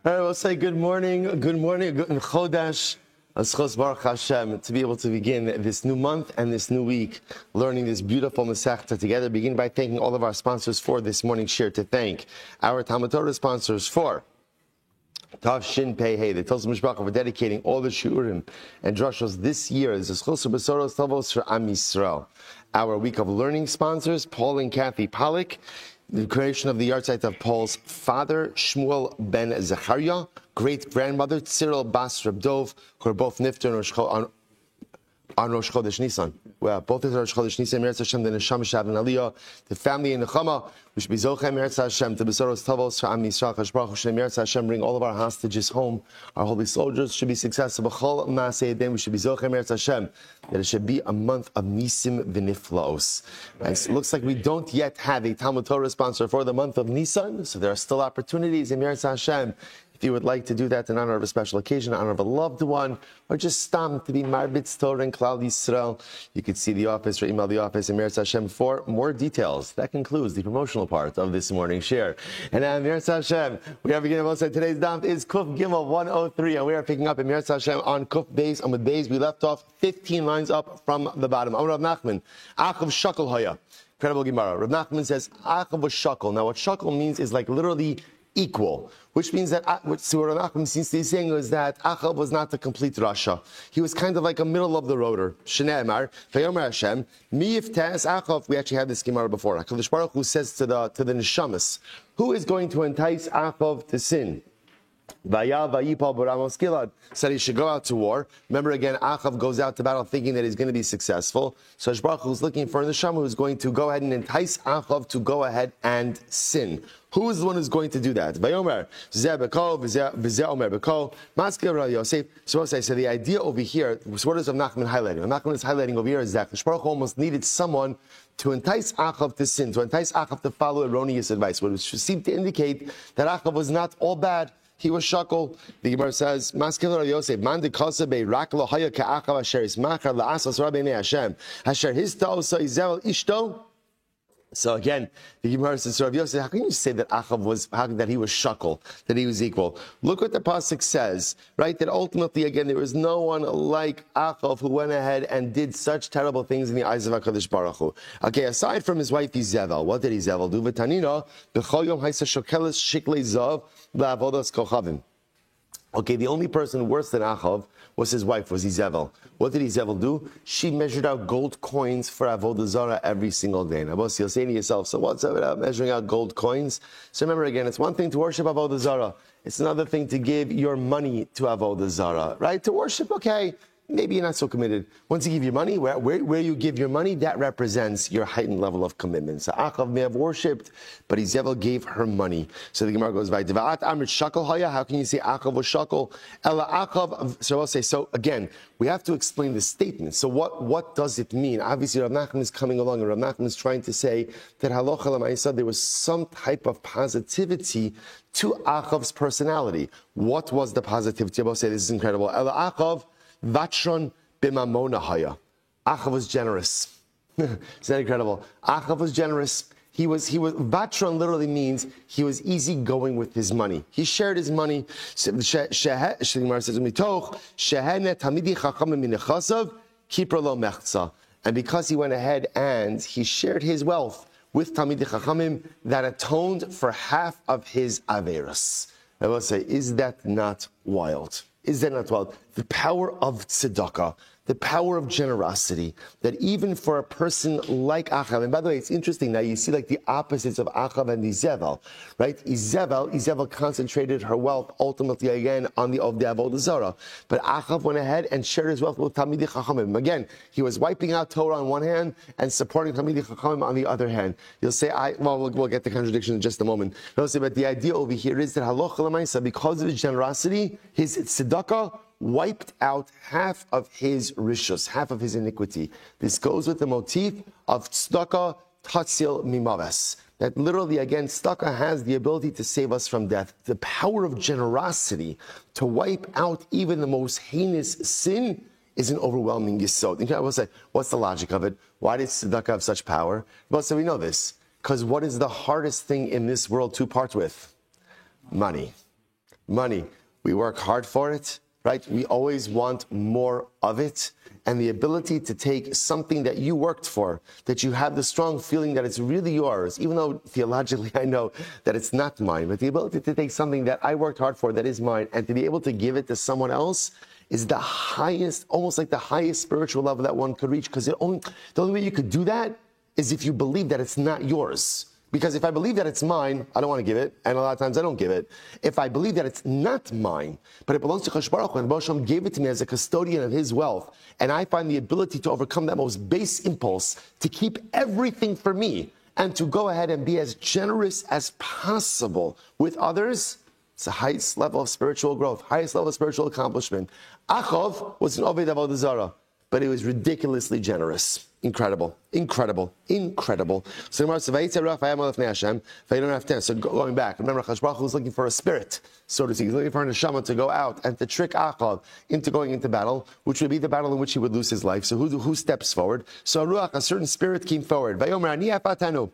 All right, we'll say good morning, good Chodesh, Aschos Baruch Hashem, to be able to begin this new month and this new week, learning this beautiful Masechta together. Begin by thanking all of our sponsors for this morning's share, to thank our Talmud Torah sponsors for Tav Shin Pei Hey, the Tosam Mishpacha, for dedicating all the Shurim and Drushos this year as Aschos Besoros Tavos for Am Yisrael. Our week of learning sponsors, Paul and Kathy Pollack, the creation of the yahrzeit of Paul's father, Shmuel ben Zechariah, great-grandmother, Cyril Bas Reb Dov, who are both nifter on Rosh Chodesh Nisan. Well, both of Rosh Chodesh Nisan, Meretz Hashem, the Neshama Shav and Aliyah, the family in Nechama, we should be Zochem, Meretz Hashem, to Besoros Tavos, Am Yisrael, Hashbrach, Hashem, Meretz Hashem, bring all of our hostages home. Our holy soldiers should be successful. B'chol Maaseh Yedem, we should be Zochem, Meretz Hashem, that it should be a month of Nisim V'Niflaos. It looks like we don't yet have a Talmud Torah sponsor for the month of Nisan, so there are still opportunities in Meretz Hashem. If you would like to do that in honor of a special occasion, in honor of a loved one, or just stam to be Marbitz Torah and Klal Yisrael, you could see the office or email the office in Meretz Hashem for more details. That concludes the promotional part of this morning's share. And now, Meretz Hashem, we are beginning also today's daf is Kuf Gimel 103, and we are picking up in Meretz Hashem on Kuf Beis, Amud Beis. We left off 15 lines up from the bottom. Amar Rav Nachman, Achav Shakal Haya. Incredible Gemara. Rav Nachman says, Achav was Shakal. Now, what Shakal means is like literally equal, which means that what Rav Nachman seems to be saying is that Achav was not a complete Rasha. He was kind of like a middle of the roader. Shneimar, Vayomer Hashem, Mi Yiftes Achav. We actually had this Gemara before. HaKadosh Baruch Hu says to the Neshamas, who is going to entice Achav to sin? Said he should go out to war. Remember again, Achav goes out to battle thinking that he's going to be successful. So HaKadosh Baruch Hu is looking for a neshama who's going to go ahead and entice Achav to go ahead and sin. Who is the one who's going to do that? Vayomer Zeh Beko V'Zeh Omer Beko Maskil Rav Yosef. So the idea over here, so what is Rav Nachman highlighting? Rav Nachman is highlighting over here is that HaKadosh Baruch Hu almost needed someone to entice Achav to sin, to entice Achav to follow erroneous advice, which seemed to indicate that Achav was not all bad. He was shakal. The Gemara says, "Maskil Rav Yosef, man de kasabe raklo haya ke'achav asher ismachar la'asas rabbeinu Hashem asher hista osa izel ishto." So again, the Gemara says, Rav Yosef, how can you say that Achav was, that he was shakal, that he was equal? Look what the pasuk says, right? That ultimately, again, there was no one like Achav who went ahead and did such terrible things in the eyes of HaKadosh Baruch Hu. Okay, aside from his wife Izevel, what did Izevel do? V'tanina b'chol yom haisa shokeles shiklei zav la'avodas kochavim. Okay, the only person worse than Achav was his wife, was Izevel. What did Izevel do? She measured out gold coins for Avodah Zarah every single day. Now, boss, you'll say to yourself, so what's up about measuring out gold coins? So remember again, it's one thing to worship Avodah Zarah. It's another thing to give your money to Avodah Zarah, right? To worship, okay, maybe you're not so committed. Once you give your money, where you give your money, that represents your heightened level of commitment. So Achav may have worshipped, but Izevel gave her money. So the Gemara goes by, how can you say Achav was shakal? Ela Achav. So I'll say, so again, we have to explain the statement. So what does it mean? Obviously, Rav Nachman is coming along, and Rav Nachman is trying to say that halacha l'maisa, there was some type of positivity to Achav's personality. What was the positivity? I'll say, this is incredible. Ela Achav Vatron b'mamona haya. Achav was generous. Isn't that incredible? Achav was generous. He was. Vatron literally means he was easygoing with his money. He shared his money. And because he went ahead and he shared his wealth with Talmidei Chachamim, that atoned for half of his averos. I will say, is that not wild? Is that not wild? The power of tzedakah, the power of generosity, that even for a person like Achav, and by the way, it's interesting now, you see like the opposites of Achav and Izevel, right? Izevel concentrated her wealth ultimately again on the Avodah Zarah, but Achav went ahead and shared his wealth with Talmidei Chachamim. Again, he was wiping out Torah on one hand and supporting Talmidei Chachamim on the other hand. You'll say, we'll get the contradiction in just a moment. You'll say, but the idea over here is that halacha l'maisa, because of his generosity, his tzedakah wiped out half of his rishus, half of his iniquity. This goes with the motif of tzedakah tatzil mimaves. That literally, again, tzedakah has the ability to save us from death. The power of generosity to wipe out even the most heinous sin is an overwhelming yesod. I will say, what's the logic of it? Why does tzedakah have such power? Well, so we know this. Because what is the hardest thing in this world to part with? Money. money. We work hard for it, right? We always want more of it. And the ability to take something that you worked for, that you have the strong feeling that it's really yours, even though theologically I know that it's not mine, but the ability to take something that I worked hard for that is mine and to be able to give it to someone else is the highest, almost like the highest spiritual level that one could reach, because the only way you could do that is if you believe that it's not yours. Because if I believe that it's mine, I don't want to give it, and a lot of times I don't give it. If I believe that it's not mine, but it belongs to Kadosh Baruch Hu, and Baruch Hashem gave it to me as a custodian of His wealth, and I find the ability to overcome that most base impulse to keep everything for me and to go ahead and be as generous as possible with others, it's the highest level of spiritual growth, highest level of spiritual accomplishment. Achov was an Oved Avodah Zarah, but he was ridiculously generous. Incredible. So going back, remember, Kadosh Baruch Hu was looking for a spirit, so to speak. He's looking for an neshama to go out and to trick Achov into going into battle, which would be the battle in which he would lose his life. So who steps forward? So a certain spirit came forward. And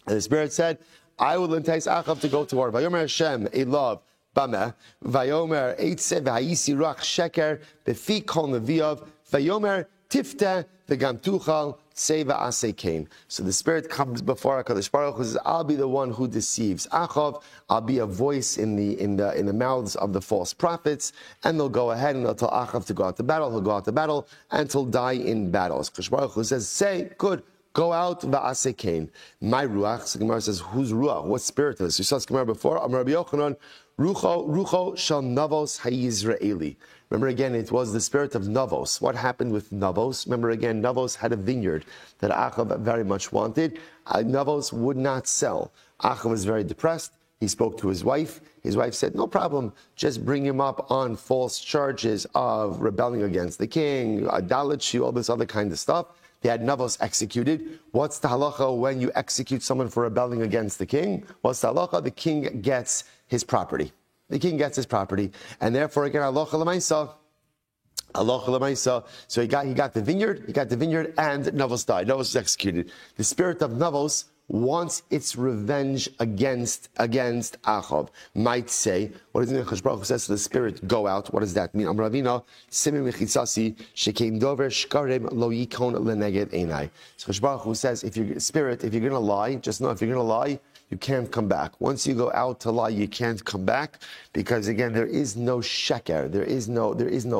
the spirit said, I will entice Achov to go to war. Vayomer Hashem, Elav, Bameh, Vayomer Eitze, V'hayisi Ruach Sheker, Befi Kol Neviyav, Vayomer Tifte, V'gam Tuchal, Seva Asekain. So the spirit comes before HaKadosh Baruch Hu, says, I'll be the one who deceives Achov. I'll be a voice in the mouths of the false prophets, and they'll go ahead and they'll tell Achov to go out to battle. He'll go out to battle and he'll die in battle. So HaKadosh Baruch Hu says, say, good. Go out, va'asekain. My ruach. So Gemara says, whose ruach? What spirit is this? You saw this Gemara before. Amar Rabbi Yochanan, rucho shel navos ha'Yisraeli. Remember again, it was the spirit of Navos. What happened with Navos? Remember again, Navos had a vineyard that Achab very much wanted. Navos would not sell. Achab was very depressed. He spoke to his wife. His wife said, no problem, just bring him up on false charges of rebelling against the king, idolatry, all this other kind of stuff. They had Navos executed. What's the halacha when you execute someone for rebelling against the king? What's the halacha? The king gets his property. The king gets his property. And therefore, again, halacha l'maisa. Halacha l'maisa. So he got the vineyard, and Navos died. Navos was executed. The spirit of Navos wants its revenge against Achab. Might say, what is it? Kadosh Baruch Hu says to the spirit, go out. What does that mean? Amar Ravina, Simim Mechitzasi, Shekeim Dover Shkarim Lo Yikon Leneged Einai. So Kadosh Baruch Hu says, if you're going to lie, just know if you're going to lie, you can't come back. Once you go out to lie, you can't come back, because again, there is no sheker, there is no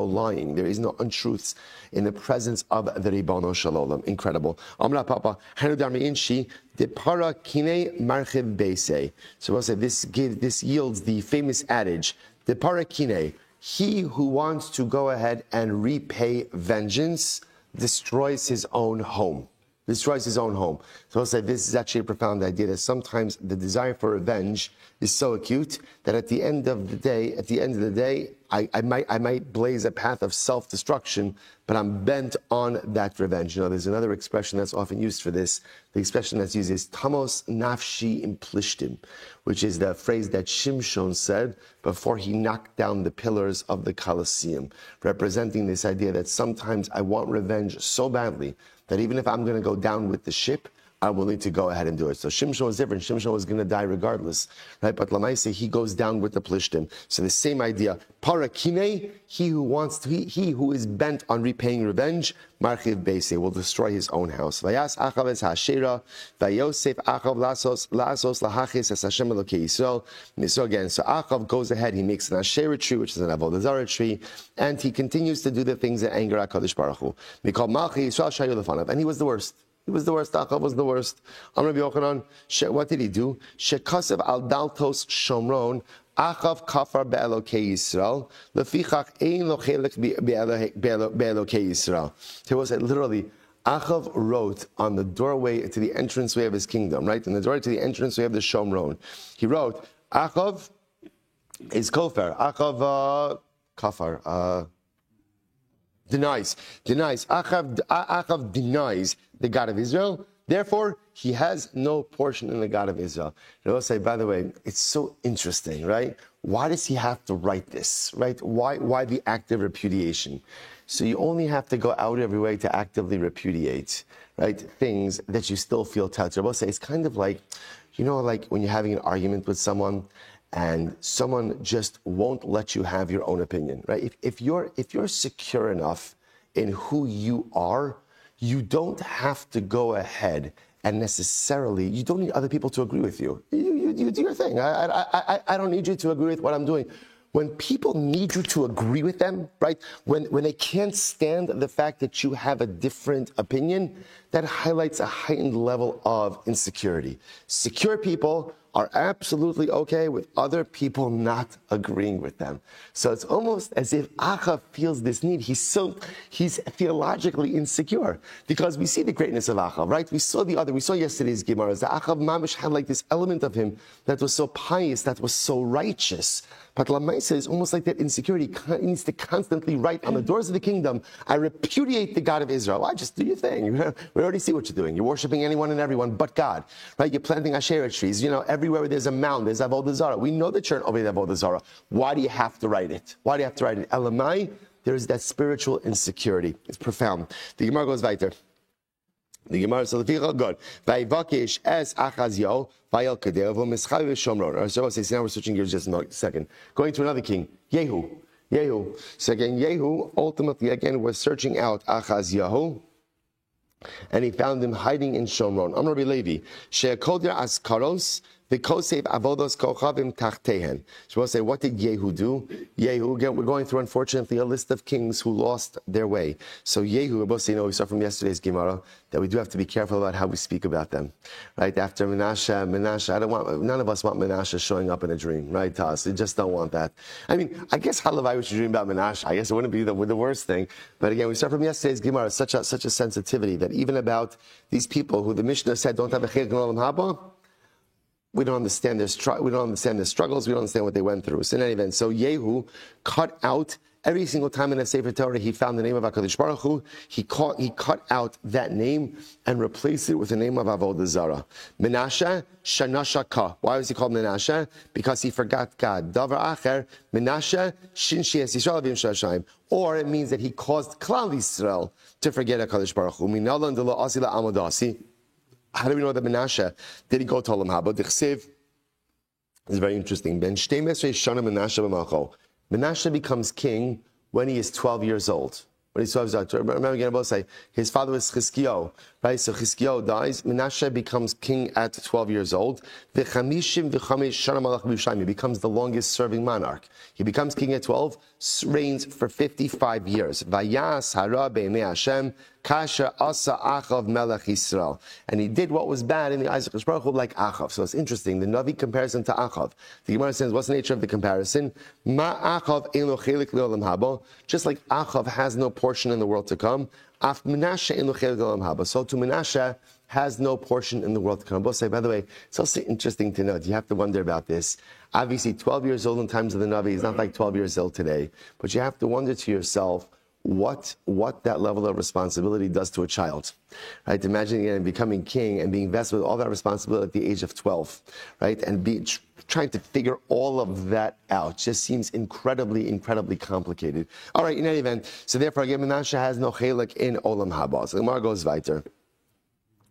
lying, there is no untruths in the presence of the Ribono Shalom. Incredible. Amra Papa, Hanu Darmi Inshi, De Para Kine Marchiv Beise. So we'll say this yields the famous adage, De Para Kine, he who wants to go ahead and repay vengeance destroys his own home. Destroys his own home. So I'll say this is actually a profound idea, that sometimes the desire for revenge is so acute that at the end of the day, I might blaze a path of self-destruction, but I'm bent on that revenge. You know, there's another expression that's often used for this. The expression that's used is Tamos Nafshi Implishtim, which is the phrase that Shimshon said before he knocked down the pillars of the Colosseum, representing this idea that sometimes I want revenge so badly that even if I'm going to go down with the ship, I'm willing to go ahead and do it. So Shimshon was different. Shimshon was going to die regardless, right? But Lamaise, he goes down with the Plishtim. So the same idea. Parakine, he who is bent on repaying revenge, Marchiv Beise, will destroy his own house. Vayas Achav es Hashera, Vayosef Achav lasos lahachis es Hashem Elokei Yisrael. So again, so Achav goes ahead, he makes an Asherah tree, which is an Avodah Zarah tree, and he continues to do the things that anger HaKadosh Baruch Hu. Mikol Malchi Yisrael Shayu Lefanav, and he was the worst. He was the worst. Achab was the worst. Amar Rabbi Yochanan, what did he do? Shekasav al daltos shomron, Achav kafar be'elokei Yisrael, lefichach ein lo chelik be'elokei Yisrael. There was literally, Achav wrote on the doorway to the entranceway of his kingdom, right? In the doorway to the entranceway of the Shomron. He wrote, Achav is kofar. Achav kafar. Denies. Achav denies the God of Israel. Therefore, he has no portion in the God of Israel. And I'll say, by the way, it's so interesting, right? Why does he have to write this, right? Why the active repudiation? So you only have to go out every way to actively repudiate, right? Things that you still feel touched. I will say, it's kind of like, you know, like when you're having an argument with someone, and someone just won't let you have your own opinion, right? If you're secure enough in who you are, you don't have to go ahead and necessarily, you don't need other people to agree with you. You do your thing. I don't need you to agree with what I'm doing. When people need you to agree with them, right? When they can't stand the fact that you have a different opinion, that highlights a heightened level of insecurity. Secure people are absolutely okay with other people not agreeing with them. So it's almost as if Achav feels this need. He's theologically insecure because we see the greatness of Achav, right? We saw yesterday's Gemara. The Achav Mamish had like this element of him that was so pious, that was so righteous. But Lamaisa is almost like that insecurity. He needs to constantly write on the doors of the kingdom, I repudiate the God of Israel. Why? Just do your thing. We already see what you're doing. You're worshiping anyone and everyone but God, right? You're planting Asherah trees. Everywhere where there's a mound, there's Avodah Zarah. We know that you're an Oved Avodah Zarah. Why do you have to write it? Elamai, there is that spiritual insecurity. It's profound. The Gemara goes weiter. The Gemara says, good. Vayivakish es Achazio, Vayel Kadeo, V'mischav Shomron. So now we're switching gears just a second. Going to another king, Yehu. So again, Yehu ultimately again was searching out Achazyahu, and he found him hiding in Shomron. Amar Rabbi Levi, She'akodir Askaros, V'kosev Avodos Kochavim Tachtehen. So we'll say, what did Yehu do? Yehu, again, we're going through, unfortunately, a list of kings who lost their way. So Yehu, we saw from yesterday's Gemara that we do have to be careful about how we speak about them. Right? After Menashe, none of us want Menashe showing up in a dream, right, Taz? We just don't want that. I mean, I guess Halavai we should dream about Menashe. I guess it wouldn't be the worst thing. But again, we saw from yesterday's Gemara such a sensitivity that even about these people who the Mishnah said don't have a chilek in Olam Haba, we don't understand their struggles. We don't understand what they went through. So in any event, so Yehu cut out every single time in the Sefer Torah he found the name of HaKadosh Baruch Hu. He cut out that name and replaced it with the name of Avodah Zarah. Menashe Shanashaka. Why was he called Menashe? Because he forgot God. Davar Acher Menashe Shinshi Es Yisrael V'Yim Shashayim. Or it means that he caused Klal Yisrael to forget HaKadosh Baruch Hu. Minalan Delo Asila Amodasi. How do we know that Menashe did he go to Olam Haba? The Chsiv is very interesting. Ben Shtei Shana Menashe b'malcho. Menashe becomes king when he is 12 years old. When he's 12 years old. Remember again, I will say his father was Chizkiyo, right? So Chizkiyo dies. Menashe becomes king at 12 years old. He becomes the longest serving monarch. He becomes king at 12, reigns for 55 years. Vayas hara be'nei Hashem kasher asa Achav melech Yisrael. And he did what was bad in the eyes of HaKadosh Baruch Hu like Achav. So it's interesting. The Navi compares him to Achav. The Gemara says, what's the nature of the comparison? Ma Achav ein lo chelik le'olam haba. Just like Achav has no portion in the world to come, Af Menashe ein lo chelik le'olam haba. So to Menashe has no portion in the world to come. Both say, by the way, it's also interesting to note, you have to wonder about this. Obviously, 12 years old in times of the Navi is not like 12 years old today. But you have to wonder to yourself, what that level of responsibility does to a child, right? Imagine again becoming king and being vested with all that responsibility at the age of 12, right? And trying to figure all of that out just seems incredibly, incredibly complicated. All right, in any event, so therefore again, Menashe has no chelek in Olam Haba. So the Gemara goes weiter.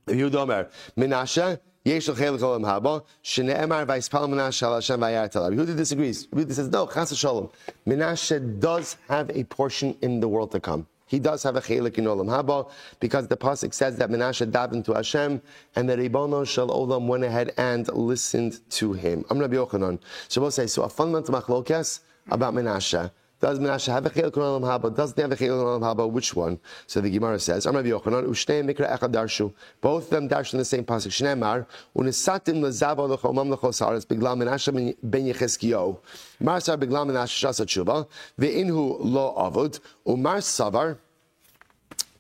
Yehuda Menashe Yesh chelek Olam Haba Shneemar Vayspal Menashe Al Hashem Vayartel. Yehuda disagrees. Yehuda says no. Chas v'shalom. Menashe does have a portion in the world to come. He does have a chelik in Olam Haba because the pasuk says that Menashe davened to Hashem and the Ribono Shel Olam went ahead and listened to him. I'm Rabbi Yochanan. So we'll say so. A fundamental machlokes about Menashe. Does Menashe have a chelik in Olam Haba? Doesn't he have a chelik in Olam Haba? Which one? So the Gemara says, Rabbi Yochanan, Ushnei Mikra Echad Darshu. Both of them darshu in the same pasuk. Shneimar, Unisatim Lezavo Lechomam Lechosaris, Biglam Menashe ben Yecheskio. Marsar Biglam Menashe Shasa Tshuva, Ve'inhu Lo Avod, Umar Savar,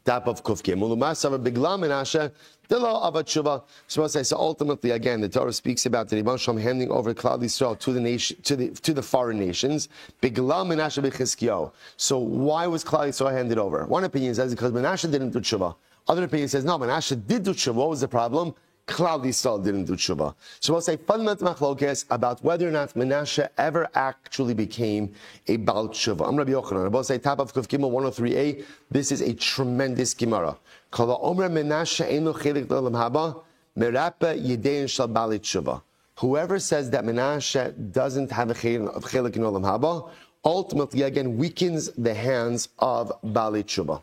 Tap of Kuf Gimel, Umar Savar Biglam Menashe, the law of a tshuva. So ultimately, again, the Torah speaks about the Rebbe Shalom handing over Klal Yisrael to the nation, to the foreign nations. Biglam Menashe b'Chizkiyahu. So why was Klal Yisrael handed over? One opinion says because Menashe didn't do tshuva. Other opinion says no, Menashe did do tshuva. What was the problem? Klal Yisrael didn't do tshuva. So we'll say fundamental machlokes about whether or not Menashe ever actually became a Baal tshuva. I'm Rabbi Yochanan. We'll say top of Kuf Gimel 103a. This is a tremendous Gemara. Kala Omer Menashe Eino Chelik L'Olam Haba Merapa Yedein Shal Bali Tshuva. Whoever says that Menashe doesn't have a chelik in Olam Haba, ultimately again weakens the hands of Bali Tshuva.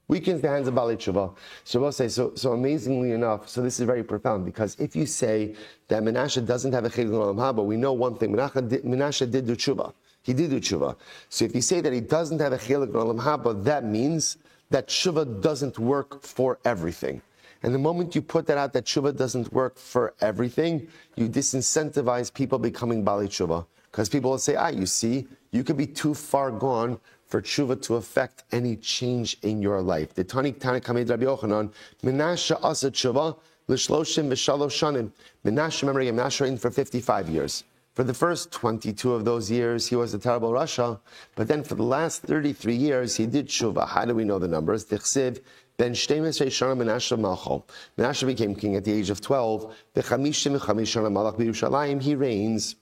Weakens the hands of Bali Tshuva. So we'll say, so amazingly enough, so this is very profound, because if you say that Menashe doesn't have a chelik in Olam Haba, we know one thing, Menashe did do Tshuva. He did do Tshuva. So if you say that he doesn't have a chelik in Olam Haba, that means that Tshuva doesn't work for everything. And the moment you put that out, that Tshuva doesn't work for everything, you disincentivize people becoming Bali Tshuva. Because people will say, you see, you could be too far gone for Tshuva to affect any change in your life. The Tani Kamed Rabbi Yochanan, Menashe asa Tshuva, l'shloshim v'shalosh shanim. Menashe, remember, Menashe reigned for 55 years. For the first 22 of those years, he was a terrible Rasha. But then for the last 33 years, he did Tshuva. How do we know the numbers? Tichsiv, Ben Shtemes Shana Menashe Malcho. Menashe became king at the age of 12. V'chamishim v'chamish Malach b'Yerushalayim.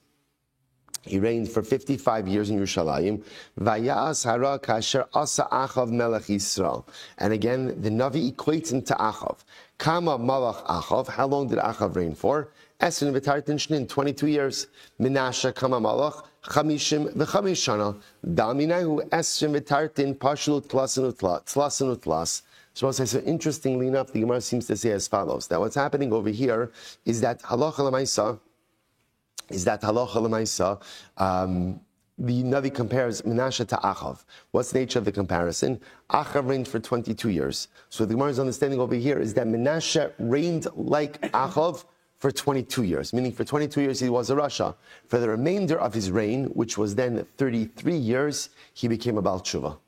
He reigned for 55 years in Yerushalayim. Vayas hara kasher asa Achav melech Yisrael. And again, the Navi equates him to Achav. Kama malach Achav. How long did Achav reign for? Esrin v'tartin shnin, 22 years. Menashe kama malach. Chamishim v'chamish shana. Dalminahu esrin v'tartin pashlu tlasin utlas. So interestingly enough, the Gemara seems to say as follows: that what's happening over here is that halacha l'maisa, the Navi compares Menashe to Achav. What's the nature of the comparison? Achav reigned for 22 years. So the Gemara's understanding over here is that Menashe reigned like Achav for 22 years, meaning for 22 years he was a Rasha. For the remainder of his reign, which was then 33 years, he became a Baal Tshuva.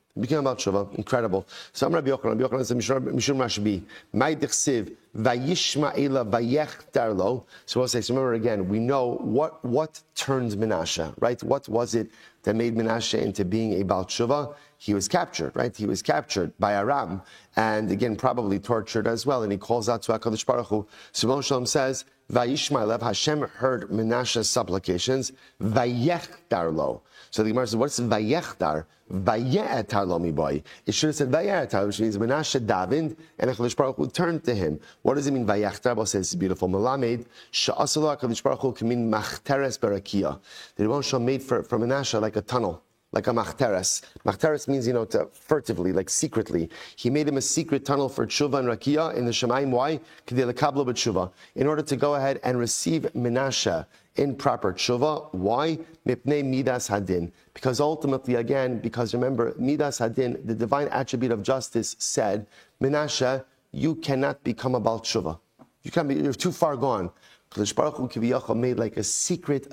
Incredible. So I'm Rabbi Yochanan says, Mishum Rashbi, Mai Dichsiv, Vayishma Ela Vayechtar Lo. So we'll say, so remember again, we know what turned Menashe, right? What was it that made Menashe into being a Baal Tshuva? He was captured, right? He was captured by Aram, and again, probably tortured as well, and he calls out to HaKadosh Baruch Hu. So Moshe Shalom says, Vayishma Elev, Hashem heard Menashe's supplications, Vayechtar Lo. So the Gemara says, what's Vayechtar? Vaye'etar lo miboy. It should have said Vaye'etar, which means Menashe davened, and HaKadosh Baruch Hu turned to him. What does it mean, Vayechtar? Well, says it's beautiful. Melamed, she'asalo HaKadosh Baruch Hu kamin machteres berakia. The Rebbe Shalom made for Menashe like a tunnel, like a machteres. Machteres means, to furtively, like secretly. He made him a secret tunnel for tshuva and rakia in the Shemaim. Why? K'dei lekablo b'tshuva. In order to go ahead and receive Menashe in proper tshuva. Why? Mipnei midas hadin. Because ultimately, again, because remember, midas hadin, the divine attribute of justice, said, Menashe, you cannot become a Baal Tshuva. You're too far gone. Kadosh Baruch Hu Kiviyachal made like a secret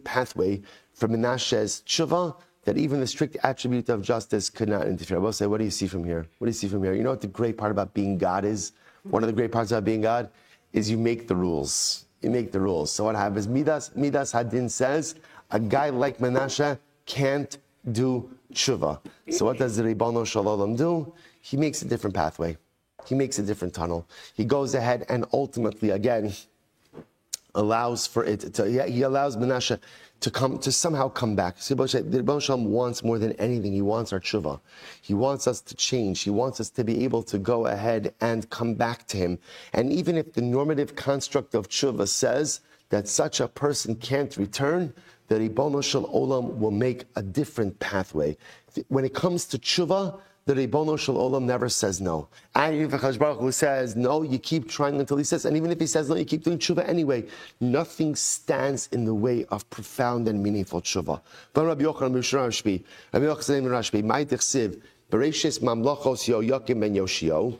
pathway for Menashe's tshuva that even the strict attribute of justice could not interfere. I will say, what do you see from here? What do you see from here? You know what the great part about being God is? One of the great parts about being God is you make the rules. You make the rules. So what happens? Midas Hadin says, a guy like Menashe can't do tshuva. So what does the Ribono Shel Olam do? He makes a different pathway. He makes a different tunnel. He goes ahead and ultimately, again, allows for it to, he allows Menashe to somehow come back. The Ribono Shel Olam wants more than anything. He wants our tshuva. He wants us to change. He wants us to be able to go ahead and come back to him. And even if the normative construct of tshuva says that such a person can't return, the Ribono Shel Olam will make a different pathway. When it comes to tshuva, the Ribono Shel Olam never says no. And if HaKadosh Baruch Hu says no, you keep trying until he says, and even if he says no, you keep doing tshuva anyway. Nothing stands in the way of profound and meaningful tshuva. Rabbi Yochanan Rashbi, Mai Tichsiv, Bereshis Mamlachos Yoyakim ben Yoshio,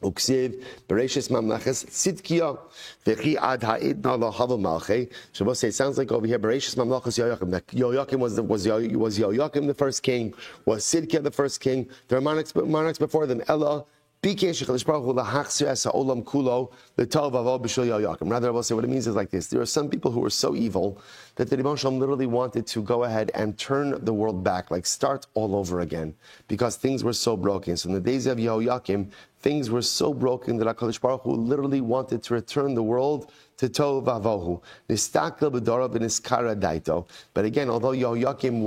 Uksiv, Bereshis Mamlachas Tzidkiya, V'chi ad ha'idna lahava malchei. Shabbos say it sounds like over here Bereshis Mamlachas Yoyakim. That Yoyakim was Yoyakim the first king, was Tzidkiya the first king. There are monarchs before them. Ella. Rather, I will say what it means is like this. There are some people who are so evil that the Rebbe Shalom literally wanted to go ahead and turn the world back, like start all over again, because things were so broken. So in the days of Yehoyakim, things were so broken that HaKadosh Baruch Hu literally wanted to return the world to Tohu Vavohu. Nistakel b'darav v'niskara daito. But again, although Yehoyakim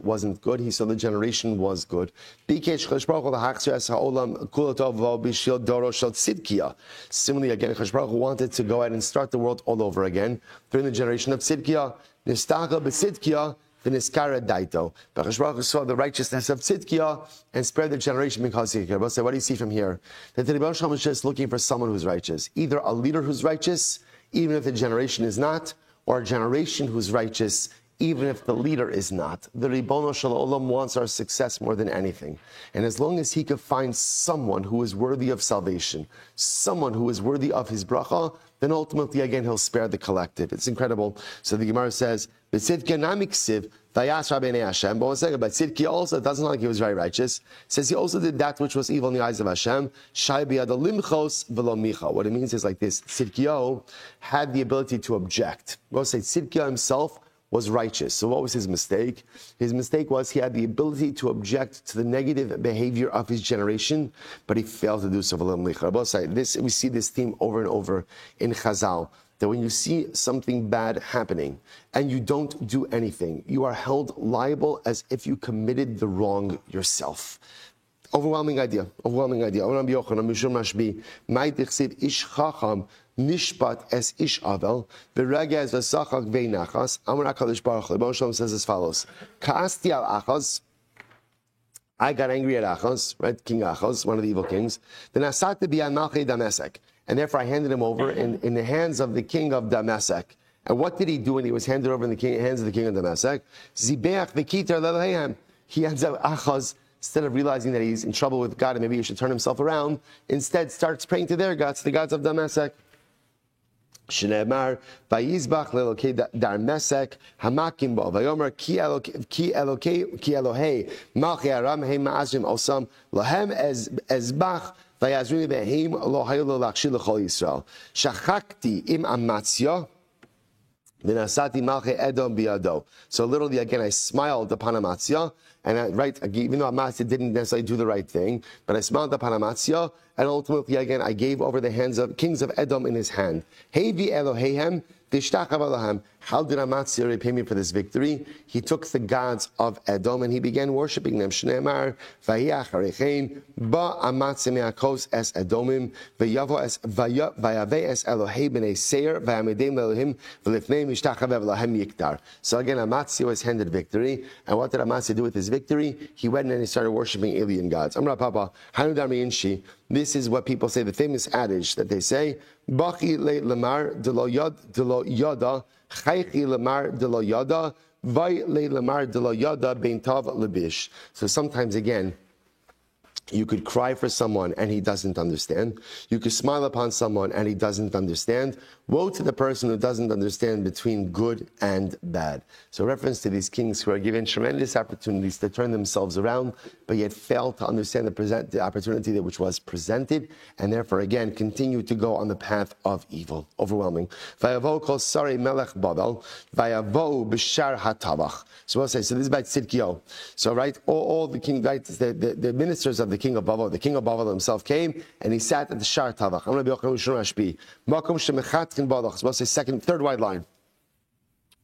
wasn't good, he saw the generation was good. Bikesh HaKadosh Baruch Hu l'hachzir es ha'olam kula tov v'o b'shil doro shel tzidkiya. Similarly, again, HaKadosh Baruch Hu wanted to go ahead and start the world all over again during the generation of Tzidkiya. Nistakel b'tzidkiya. The Niskara Daito. But HaKadosh Baruch Hu saw the righteousness of Tzidkiya and spared the generation because he cared. So what do you see from here? That the Rebbe Shalom is just looking for someone who's righteous. Either a leader who's righteous, even if the generation is not, or a generation who's righteous, even if the leader is not. The Ribono Shel Olam wants our success more than anything. And as long as he could find someone who is worthy of salvation, someone who is worthy of his bracha, then ultimately, again, he'll spare the collective. It's incredible. So the Gemara says, B'tzidkiya namiksiv, vayasra b'nei Hashem. But one second, but Tzidkiya also, it doesn't look like he was very righteous. It says he also did that which was evil in the eyes of Hashem. Shai b'yad limchos v'lo micha. What it means is like this. Tzidkiya had the ability to object. We'll say Tzidkiya himself was righteous. So what was his mistake? His mistake was he had the ability to object to the negative behavior of his generation, but he failed to do so. This, we see this theme over and over in Chazal, that when you see something bad happening and you don't do anything, you are held liable as if you committed the wrong yourself. Overwhelming idea. Nishpat es ish avel, v'rega es v'sachak ve'nachas. Amar HaKadosh Baruch Hu. Rebbe Shalom says as follows: Ka'asti al Achaz. I got angry at Achaz, right? King Achaz, one of the evil kings. Then asat b'yad malchei Damasek, and therefore I handed him over in the hands of the king of Damasek. And what did he do when he was handed over in the hands of the king of Damasek? Zibeach v'kitar lelehem. He ends up Achaz. Instead of realizing that he's in trouble with God and maybe he should turn himself around, instead starts praying to their gods, the gods of Damasek. Shneimar vayizbach leelokei darmesek hamakim bo vayomer ki Elohei malchei aram heim ma'azrim osam lahem ezbach vayazruni beheim lo hayu lo lakshil lechol Yisrael shachakti im amatzia v'nasati malchei Edom biyado. So literally again I smiled upon Amatzia, and even though Amatzia didn't necessarily do the right thing, but I smiled upon Amatzia, and ultimately again I gave over the hands of kings of Edom in his hand. Hevi Eloheihem v'ishtachav Elohem. How did Amatzia repay me for this victory? He took the gods of Edom and he began worshiping them. Shneimar vayach harechein ba Amatzia me'akos es Edomim vayavo es vayave es Elohei b'nei Seir vayamedem leElohim v'lifnei mishtachav Elohem yiktar. So again, Amatzia was handed victory, and what did Amatzia do with his victory? He went and he started worshiping alien gods. Amra Papa Hanu Darmi Inshi. This is what people say, the famous adage that they say, Bachi le lemar de lo yada, chaychi lemar de lo yada, vai le lemar de lo yada, bein tav lebish. So sometimes again, you could cry for someone and he doesn't understand. You could smile upon someone and he doesn't understand. Woe to the person who doesn't understand between good and bad. So reference to these kings who are given tremendous opportunities to turn themselves around, but yet fail to understand the opportunity which was presented, and therefore again continue to go on the path of evil. Overwhelming. Vayavo kol sari melech Babel, vayavo b'shar hatavach. So we'll say, so this is by Tzidkiyo. So right, all the king, right, the ministers of the king of Babel himself came and he sat at the Shar Tavach. I'm going to be Rashbi. Makom shemechatkin balach. So we'll say third wide line.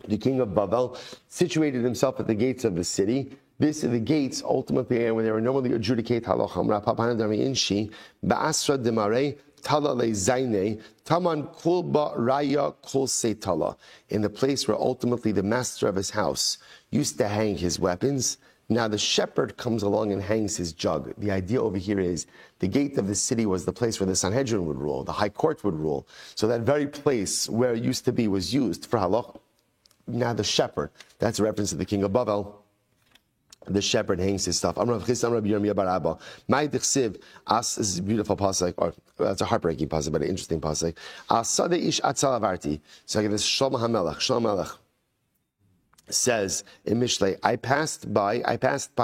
The king of Babel situated himself at the gates of the city. This are the gates ultimately where they were normally adjudicate halacha. Rapapana dami inshi ba'asra demare. Tala le zaine, taman kulba raya kul setala. In the place where ultimately the master of his house used to hang his weapons, now the shepherd comes along and hangs his jug. The idea over here is the gate of the city was the place where the Sanhedrin would rule, the high court would rule. So that very place where it used to be was used for halach. Now the shepherd, that's a reference to the king of Babel. The shepherd hangs his stuff. This is a beautiful pasuk, or it's a heartbreaking pasuk, but an interesting pasuk. So again, this Shlomo HaMelech says in Mishlei, I passed by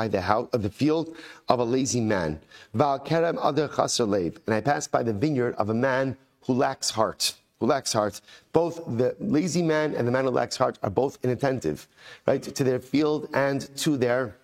the house of the field of a lazy man, and I passed by the vineyard of a man who lacks heart. Both the lazy man and the man who lacks heart are both inattentive, right, to their field and to their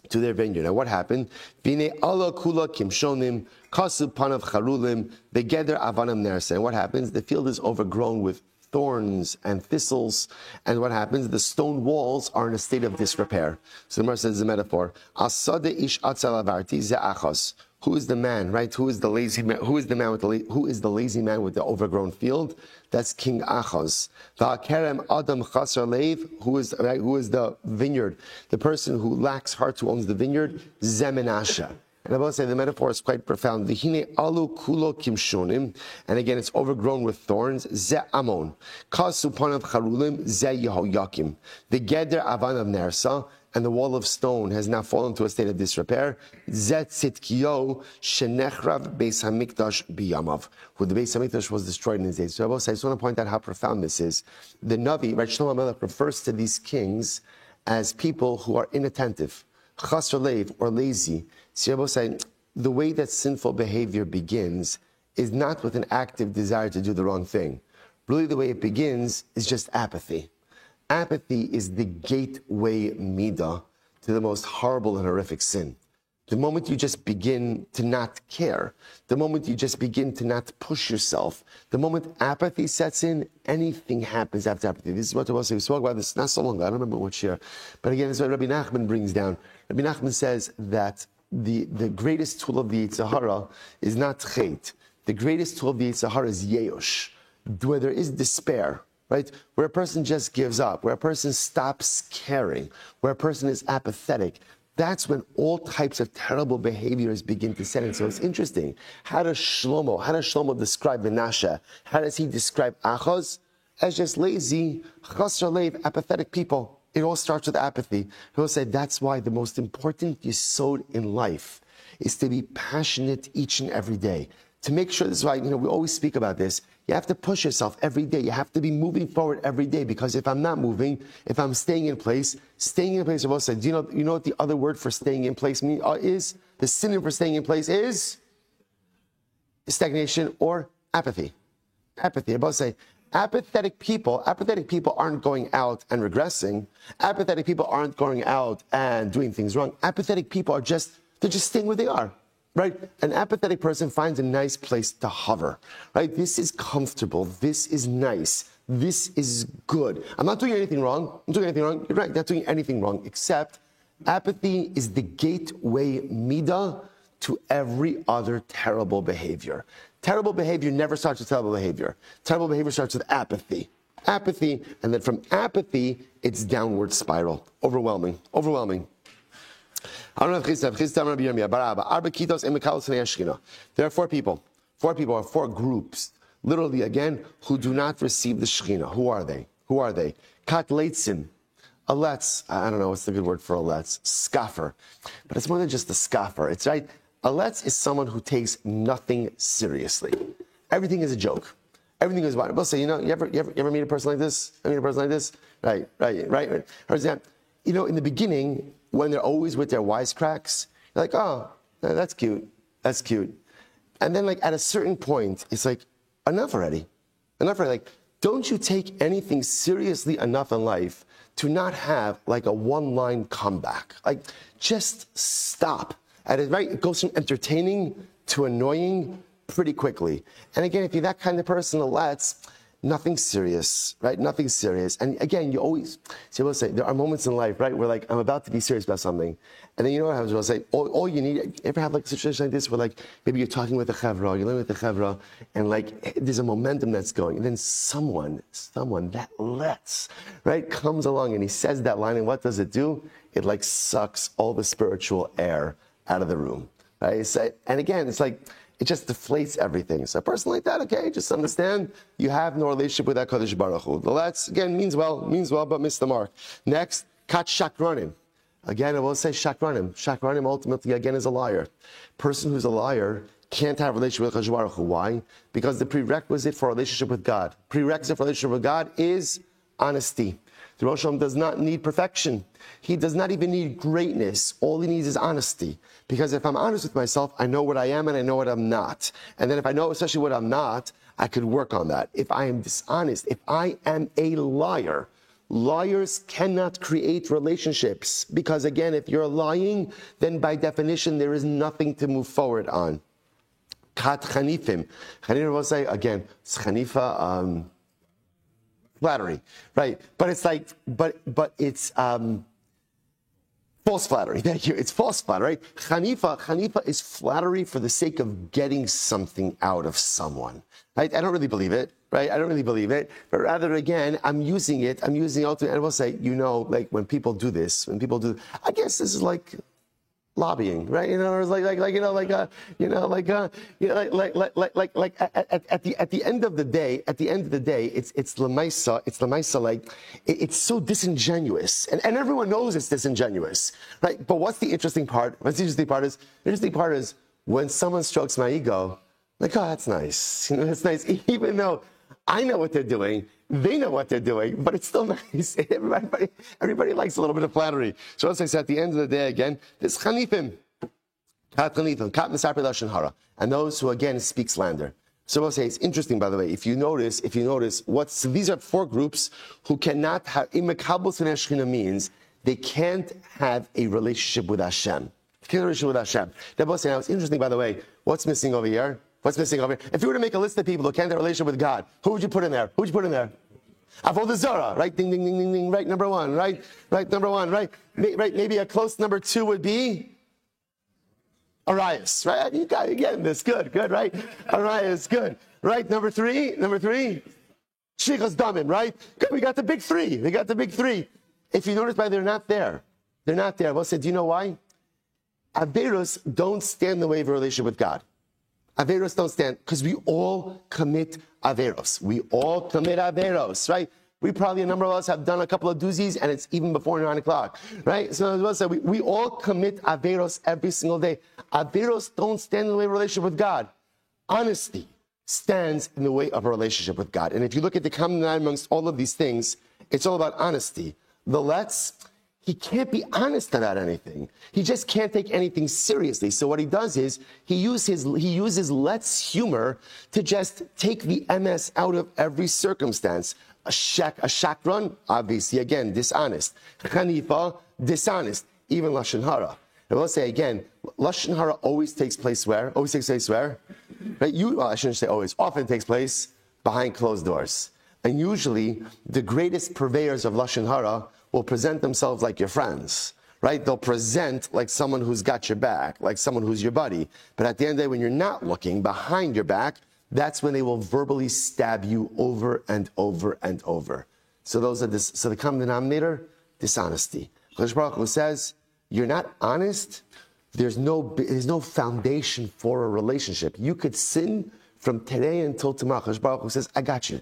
to their vineyard. And what happened? Vine ala kula kimshonim kasu panav charulim begeder avanam nersa. And what happens? The field is overgrown with thorns and thistles. And what happens? The stone walls are in a state of disrepair. So the Gemara says the metaphor. Asade ish atzalavarti ze'achos. Who is the man, right? Who is the lazy man? Who is the lazy man with the overgrown field? That's King Achaz. Va'kerem Adam Chasar Leiv. Who is the vineyard? The person who lacks heart, who owns the vineyard. Zemenasha. And I will say the metaphor is quite profound. V'hine alu kulo kimshonim. And again, it's overgrown with thorns. Ze amon. Kasu panav charulim. Ze yehoyakim. The geder avan of nersa. And the wall of stone has now fallen to a state of disrepair. Zet Sitkio Shenechrav Beis Hamikdash Biyamav, who the Beis Hamikdash was destroyed in his days. So I just want to point out how profound this is. The Navi, right, Shlomo Melech refers to these kings as people who are inattentive, chasr leiv, or lazy. So I say the way that sinful behavior begins is not with an active desire to do the wrong thing. Really, the way it begins is just apathy. Apathy is the gateway midah to the most horrible and horrific sin. The moment you just begin to not care, the moment you just begin to not push yourself, the moment apathy sets in, anything happens after apathy. This is what I was saying. We spoke about this not so long ago. I don't remember what year. But again, it's what Rabbi Nachman brings down. Rabbi Nachman says that the greatest tool of the Yetzer Hara is not chet. The greatest tool of the Yetzer Hara is yeush, where there is despair. Right? Where a person just gives up, where a person stops caring, where a person is apathetic, that's when all types of terrible behaviors begin to set in. So it's interesting. How does Shlomo describe Menashe? How does he describe Achaz? As just lazy, chasr leiv, apathetic people. It all starts with apathy. He'll say that's why the most important yesod in life is to be passionate each and every day. To make sure, this is why, we always speak about this. You have to push yourself every day. You have to be moving forward every day, because if I'm not moving, if I'm staying in place, Rabbi said, do you know what the other word for staying in place is? The synonym for staying in place is stagnation or apathy. Apathy. Rabbi say, apathetic people aren't going out and regressing. Apathetic people aren't going out and doing things wrong. Apathetic people they're just staying where they are. Right? An apathetic person finds a nice place to hover. Right? This is comfortable. This is nice. This is good. I'm not doing anything wrong. You're right. Not doing anything wrong, except apathy is the gateway midah to every other terrible behavior. Terrible behavior never starts with terrible behavior. Terrible behavior starts with apathy. Apathy, and then from apathy, it's downward spiral. Overwhelming. There are four people or four groups, literally again, who do not receive the Shekhinah. Who are they? Kat leitzin, a letz, I don't know what's the good word for a letz, scoffer. But it's more than just a scoffer. It's right. A letz is someone who takes nothing seriously. Everything is a joke. Everything is about. We'll say, you ever meet a person like this? Right. For example, in the beginning, when they're always with their wisecracks, you're like, oh, that's cute. And then at a certain point, it's like, enough already. Like, don't you take anything seriously enough in life to not have a one-line comeback? Just stop. Right? It goes from entertaining to annoying pretty quickly. And again, if you're that kind of person, nothing serious, right? Nothing serious. And again, we'll say, there are moments in life, right, where I'm about to be serious about something. And then what happens? We'll say, all you need, ever have a situation like this where maybe you're talking with a chevra, you're living with a chevra, and there's a momentum that's going. And then someone that right, comes along and he says that line, and what does it do? It sucks all the spiritual air out of the room, right? And again, it just deflates everything. So a person like that, okay, just understand you have no relationship with that Kadosh Baruch Hu. The let's, again, means well, but missed the mark. Next, kat shakranim. Again, I will say shakranim. Shakranim ultimately, again, is a liar. Person who's a liar can't have a relationship with Kadosh Baruch Hu. Why? Because the prerequisite for a relationship with God is honesty. The Rosh Hashanah does not need perfection. He does not even need greatness. All he needs is honesty. Because if I'm honest with myself, I know what I am and I know what I'm not. And then if I know especially what I'm not, I could work on that. If I am dishonest, if I am a liar, Liars cannot create relationships because, again, if you're lying, then by definition there is nothing to move forward on. Kat chanifim. Chanifim will say again, chanifa, flattery, right? But it's like, but it's false flattery. Thank you. It's false flattery, right? Chanifa is flattery for the sake of getting something out of someone. Right? I don't really believe it. Right? I don't really believe it. But rather, again, I'm using it ultimately, and I will say, like when people do this, I guess this is like lobbying, right? At the end of the day, it's lemaisa, like it's so disingenuous, and everyone knows it's disingenuous, right? But what's the interesting part? The interesting part is when someone strokes my ego, like, oh, that's nice, that's nice, even though I know what they're doing, they know what they're doing, but it's still nice. Everybody likes a little bit of flattery. So as I said, at the end of the day, again, this chanifim, and those who again speak slander. So I'll say it's interesting, by the way. If you notice, so these are four groups who cannot have means they can't have a relationship with Hashem. Now it's interesting, by the way. What's missing over here? If you were to make a list of people who can't have a relationship with God, who would you put in there? Avodah Zarah, right? Ding, ding, ding, ding, ding, right? Number one, right? Right, number one, right? Right, maybe a close number two would be Arias, right? You got getting this. Good, right? Arias, good. Right, number three, Shlichus Damim, right? Good, we got the big three. If you notice, they're not there. I will say, do you know why? Averos don't stand in the way of a relationship with God. Averos don't stand, because we all commit Averos. Right? We probably, a number of us have done a couple of doozies, and it's even before 9 o'clock, right? So we all commit Averos every single day. Averos don't stand in the way of a relationship with God. Honesty stands in the way of a relationship with God. And if you look at the common denominator amongst all of these things, it's all about honesty. He can't be honest about anything. He just can't take anything seriously. So what he does is he uses let's humor to just take the MS out of every circumstance. A shakran, obviously, again, dishonest. Chanifa, dishonest. Even lashon hara. I will say again, lashon hara always takes place where? Right? I shouldn't say always. Often takes place behind closed doors. And usually, the greatest purveyors of lashon hara will present themselves like your friends, right? They'll present like someone who's got your back, like someone who's your buddy. But at the end of the day, when you're not looking behind your back, that's when they will verbally stab you over and over and over. So the common denominator, dishonesty. Kodesh Baruch Hu says, you're not honest, there's no foundation for a relationship. You could sin from today until tomorrow. Kodesh Baruch Hu says, I got you.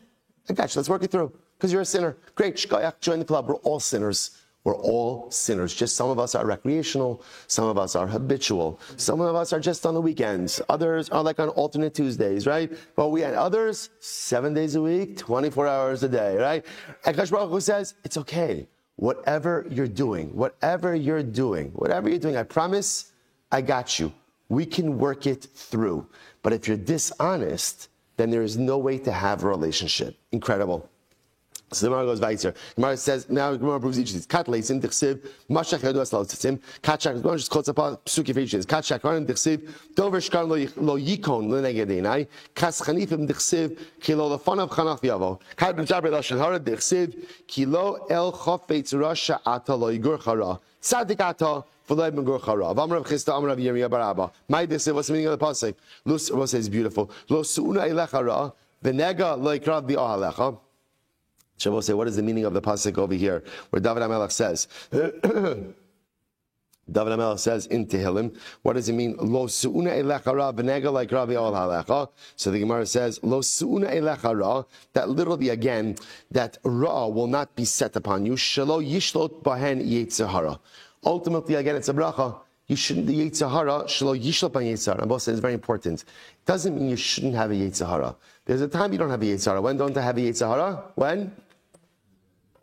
Let's work it through. Because you're a sinner. Great, shkoyach, join the club. We're all sinners. Just some of us are recreational, some of us are habitual, some of us are just on the weekends, others are like on alternate Tuesdays, right? But we had others 7 days a week, 24 hours a day, right? And Kadosh Baruch Hu says, it's okay. Whatever you're doing, I promise, I got you. We can work it through. But if you're dishonest, then there is no way to have a relationship. Incredible. So the Gemara goes weiter. Gemara says, now Gemara proves each of these. Kat leisin dichsiv, mashach yadu asal tzitzim. Kat shak, Gemara just quotes upon psuki for each of these. Kat shakaran dichsiv, dover shkaran lo yikon leneged einai. Kas chanifim dichsiv, ki lo lefanav chanach yavo. Kat b'jaber lashon hara dichsiv, ki lo el chofetz rasha ata lo yigur chara. Tzadik ata, v'lo yigur chara. V'amar Rav Chisda, amar Rav Yirmiyah bar Abba. My dichsiv, what's the meaning of the pasuk? What says beautiful. Lo su'una elecha ra, v'nega lo yikrav bi'ahalecha. Shavuot say, what is the meaning of the pasuk over here, where David HaMelech says, in Tehillim, what does it mean? Lo su'una elecha ra v'nega like Rabbi ol halecha. So the Gemara says, Lo su'una elecha ra, that literally again, that ra will not be set upon you. Shelo yishlot bahen yetzer hara. Ultimately, again, it's a bracha. You shouldn't, the yetzer hara, shelo yishlot bahen yetzer hara. And both says it's very important. It doesn't mean you shouldn't have a yetzer hara. There's a time you don't have a yetzer hara. When don't I have a yetzer hara? When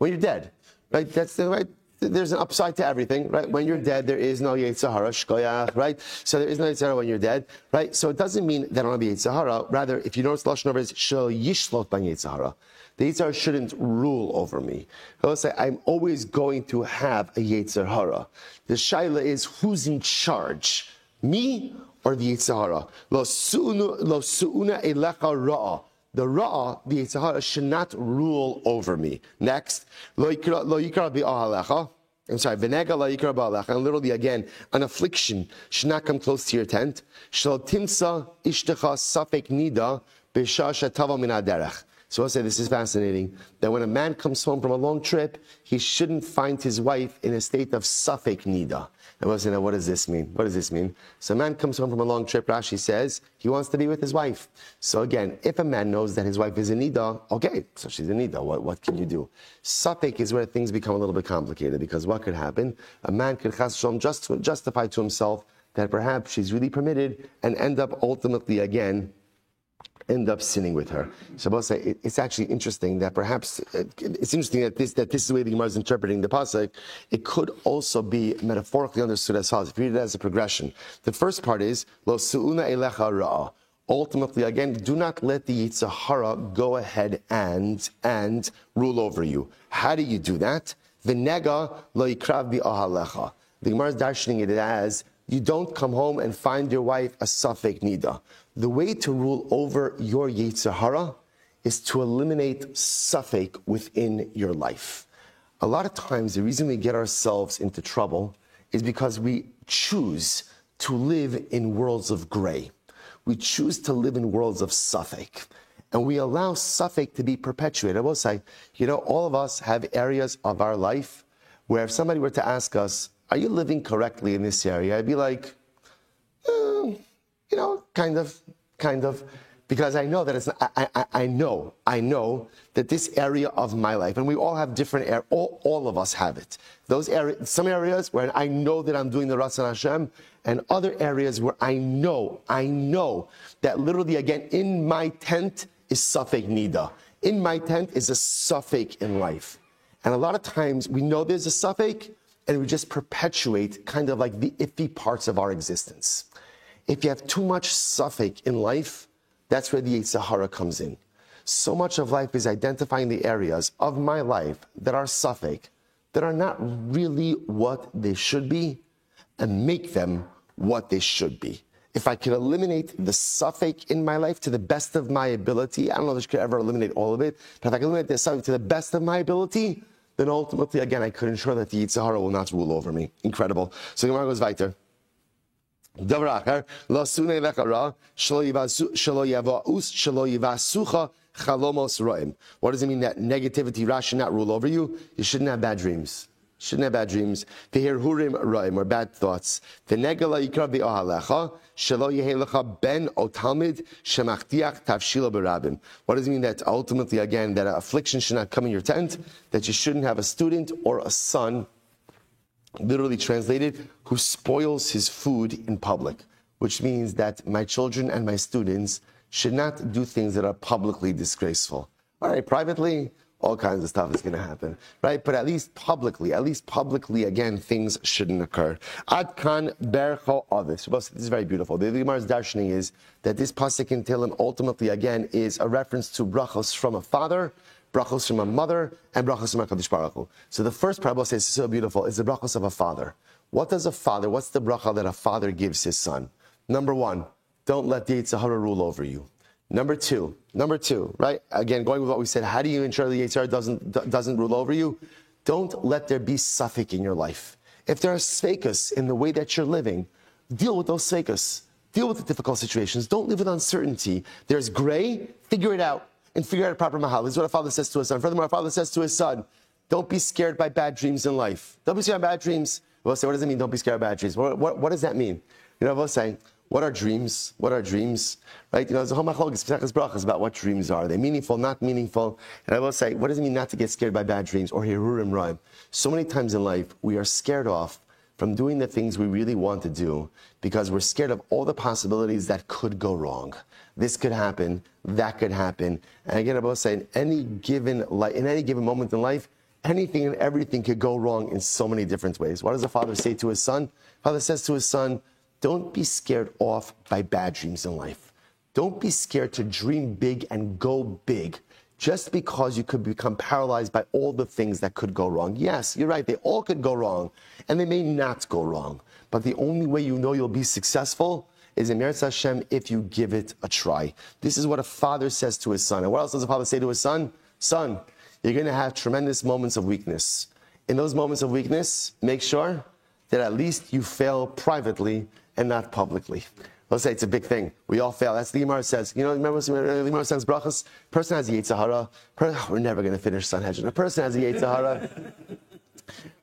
you're dead, right? That's the right. there's an upside to everything, right? When you're dead, there is no Yetzer Hara, shkoyach, right? So there is no Yetzer Hara when you're dead, right? So it doesn't mean that I don't have Yetzer Hara. Rather, if you notice, Lashon Hara is shel yishlot ban Yetzer Hara. The Yetzer Hara shouldn't rule over me. I'll say I'm always going to have a Yetzer Hara. The shaila is who's in charge, me or the Yetzer Hara? Lo su'una elecha ra'ah. The Ra'ah, the Yetzer Hara, should not rule over me. Next, lo yikra bi'ahalecha. I'm sorry, v'nega lo yikra ba'alecha. And literally again, an affliction should not come close to your tent. Shel timsa ishtecha safek nida b'shah shetava min haderech. So I'll say this is fascinating, that when a man comes home from a long trip, he shouldn't find his wife in a state of safek nida. And we'll say, now what does this mean? What does this mean? So a man comes home from a long trip, Rashi says, he wants to be with his wife. So again, if a man knows that his wife is in nida, okay, so she's in nida, what can you do? Safek is where things become a little bit complicated, because what could happen? A man could justify to himself that perhaps she's really permitted and end up sinning with her. So I'll say it's actually interesting that perhaps this is the way the Gemara is interpreting the pasuk. It could also be metaphorically understood as follows. If you read it as a progression, the first part is lo su'una elecha ra'ah. Ultimately, again, do not let the Yetzer Hara go ahead and rule over you. How do you do that? V'nega lo yikrav bi'ahalecha. The Gemara is darshaning it as you don't come home and find your wife a safek nida. The way to rule over your Yetzer Hara is to eliminate safek within your life. A lot of times, the reason we get ourselves into trouble is because we choose to live in worlds of gray. We choose to live in worlds of safek. And we allow safek to be perpetuated. I will say, all of us have areas of our life where if somebody were to ask us, are you living correctly in this area? I'd be like, kind of, because I know that it's not, I know that this area of my life, and we all have different areas, all of us have it. Those areas, some areas where I know that I'm doing the Ratzon Hashem, and other areas where I know that literally again, in my tent is safek nida. In my tent is a safek in life. And a lot of times we know there's a safek, and we just perpetuate kind of like the iffy parts of our existence. If you have too much safek in life, that's where the Yetzer Hara comes in. So much of life is identifying the areas of my life that are safek, that are not really what they should be, and make them what they should be. If I can eliminate the safek in my life to the best of my ability, I don't know if I could ever eliminate all of it, but if I can eliminate the safek to the best of my ability, then ultimately, again, I could ensure that the Yetzer Hara will not rule over me. Incredible. So Gemara goes weiter. What does it mean that negativity, Ra, should not rule over you? You shouldn't have bad dreams. Shouldn't have bad dreams. To hear hurim ra'im, or bad thoughts. The negala yikra bi'ahalecha shelo yehelecha ben o talmid shemachtiach tavshila berabim. What does it mean that ultimately, again, that affliction should not come in your tent? That you shouldn't have a student or a son, literally translated, who spoils his food in public. Which means that my children and my students should not do things that are publicly disgraceful. All right, privately, all kinds of stuff is going to happen, right? But at least publicly, again, things shouldn't occur. Ad kan bercho avis. This is very beautiful. The Gemara's darshaning is that this pasuk in Tehillim ultimately, again, is a reference to brachos from a father, brachos from a mother, and brachos from HaKadosh Baruch Hu. So the first parable says, so beautiful, is the brachos of a father. What's the bracha that a father gives his son? Number one, don't let the Yetzer Hara rule over you. Number two, right? Again, going with what we said, how do you ensure the Yetzer Hara doesn't rule over you? Don't let there be safek in your life. If there are sveikus in the way that you're living, deal with those sveikus. Deal with the difficult situations. Don't live with uncertainty. There's gray, figure it out, and figure out a proper mahal. This is what a father says to his son. Furthermore, a father says to his son, don't be scared by bad dreams in life. Don't be scared by bad dreams. We'll say, what does it mean, don't be scared by bad dreams? What does that mean? We'll say, what are dreams? What are dreams? Right? There's a whole machlokes, brachas about what dreams are. Are they meaningful, not meaningful? And I will say, what does it mean not to get scared by bad dreams or hirurim ra'im? So many times in life, we are scared off from doing the things we really want to do because we're scared of all the possibilities that could go wrong. This could happen, that could happen. And again, I will say, in any given moment in life, anything and everything could go wrong in so many different ways. What does the father say to his son? Father says to his son, don't be scared off by bad dreams in life. Don't be scared to dream big and go big. Just because you could become paralyzed by all the things that could go wrong. Yes, you're right, they all could go wrong, and they may not go wrong. But the only way you know you'll be successful is in Meretz Hashem if you give it a try. This is what a father says to his son. And what else does a father say to his son? Son, you're going to have tremendous moments of weakness. In those moments of weakness, make sure that at least you fail privately and not publicly. Let's say it's a big thing. We all fail. That's the Gemara says. You know, remember the Gemara says brachas? Person has a Yetzer Hara. We're never going to finish Sanhedrin. A person has a Yetzer Hara.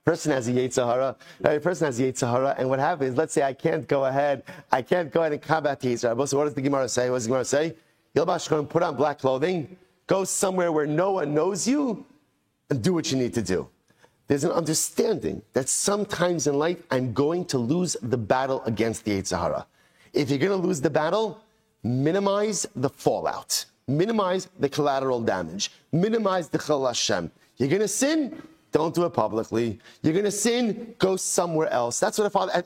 Person has a Yetzer Hara. A person has a Yetzer Hara. And what happens, let's say I can't go ahead and combat the Yetzer Hara. So what does the Gemara say? What does the Gemara say? Yilbash, put on black clothing, go somewhere where no one knows you, and do what you need to do. There's an understanding that sometimes in life I'm going to lose the battle against the Yetzer Hara. If you're going to lose the battle, minimize the fallout. Minimize the collateral damage. Minimize the Chil Hashem. You're going to sin? Don't do it publicly. You're going to sin? Go somewhere else. That's what a father,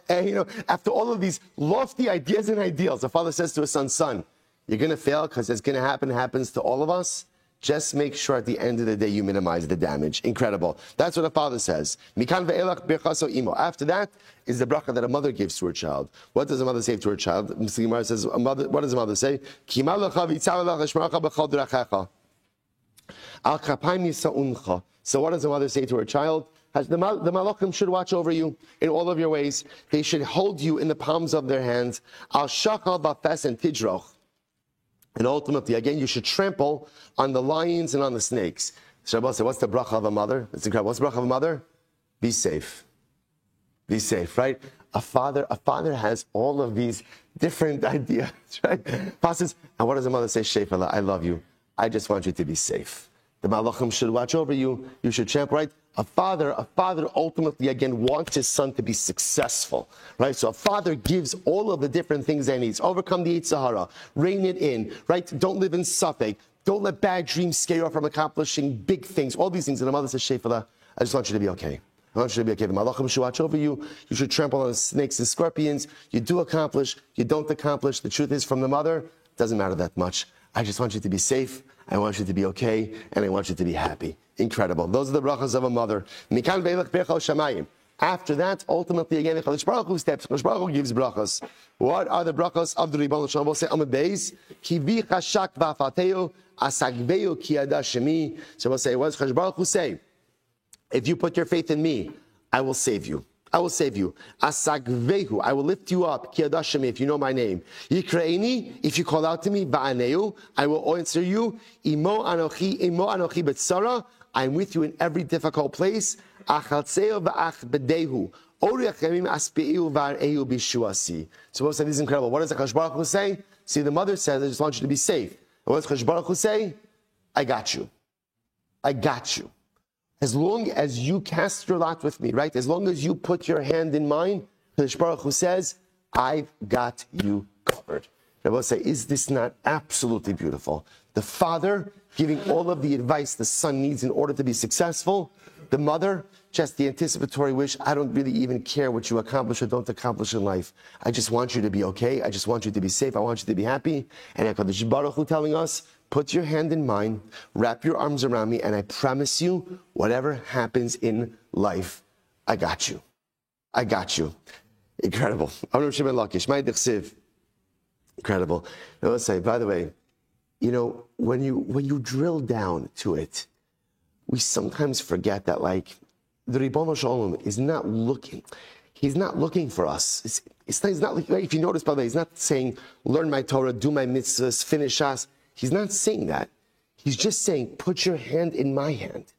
after all of these lofty ideas and ideals, the father says to his son, you're going to fail because it's going to happen. It happens to all of us. Just make sure at the end of the day you minimize the damage. Incredible. That's what a father says. After that is the bracha that a mother gives to her child. What does a mother say to her child? Mr. Gemara says, what does a mother say? So what does a mother say to her child? The malachim should watch over you in all of your ways. They should hold you in the palms of their hands. Al shachal bafes and tidroch. And ultimately, again, you should trample on the lions and on the snakes. Shabbat said, what's the bracha of a mother? It's incredible. What's the bracha of a mother? Be safe. Be safe, right? A father has all of these different ideas, right? Passes, and what does a mother say? Shefala, I love you. I just want you to be safe. The malachim should watch over you. You should trample, right? A father ultimately, again, wants his son to be successful, right? So a father gives all of the different things that he needs. Overcome the Yetzer Hara, rein it in, right? Don't live in suffix. Don't let bad dreams scare you off from accomplishing big things. All these things. And the mother says, Shefala, I just want you to be okay. I want you to be okay. The malachim should watch over you. You should trample on snakes and scorpions. You do accomplish. You don't accomplish. The truth is, from the mother, doesn't matter that much. I just want you to be safe. I want you to be okay, and I want you to be happy. Incredible. Those are the brachas of a mother. After that, ultimately, again, the Chalish Baruch Hu steps. Chalish Baruch Hu gives brachas. What are the brachas of the Ribbon Shalom? We'll say Amud Beis. Kivi chashak v'afateu asagveu ki yada shemi. So we'll say, what does Chalish Baruch Hu say? If you put your faith in me, I will save you. I will save you. Asagvehu, I will lift you up. Ki yada shemi, if you know my name. Yikreini, if you call out to me, ba'aneu, I will answer you. Imo anochi betzara, I'm with you in every difficult place. Achaltzeo v'ach bedehu. Oriachemim aspeiu v'ar'eu bishuasi. So what this is incredible. What does the Chalish Baruch Hu say? See, the mother says, I just want you to be safe. And what does Chalish Baruch Hu say? I got you. I got you. As long as you cast your lot with me, right? As long as you put your hand in mine, Chalish Baruch Hu says, I've got you covered. I will say, is this not absolutely beautiful? The father giving all of the advice the son needs in order to be successful. The mother, just the anticipatory wish, I don't really even care what you accomplish or don't accomplish in life. I just want you to be okay. I just want you to be safe. I want you to be happy. And HaKadosh Baruch Hu telling us, put your hand in mine, wrap your arms around me, and I promise you, whatever happens in life, I got you. I got you. Incredible. Incredible. Now let's say, by the way, when you drill down to it, we sometimes forget that, like, the Ribono Shalom is not looking. He's not looking for us. He's not. If you notice, by the way, he's not saying, learn my Torah, do my mitzvahs, finish us. He's not saying that. He's just saying, put your hand in my hand.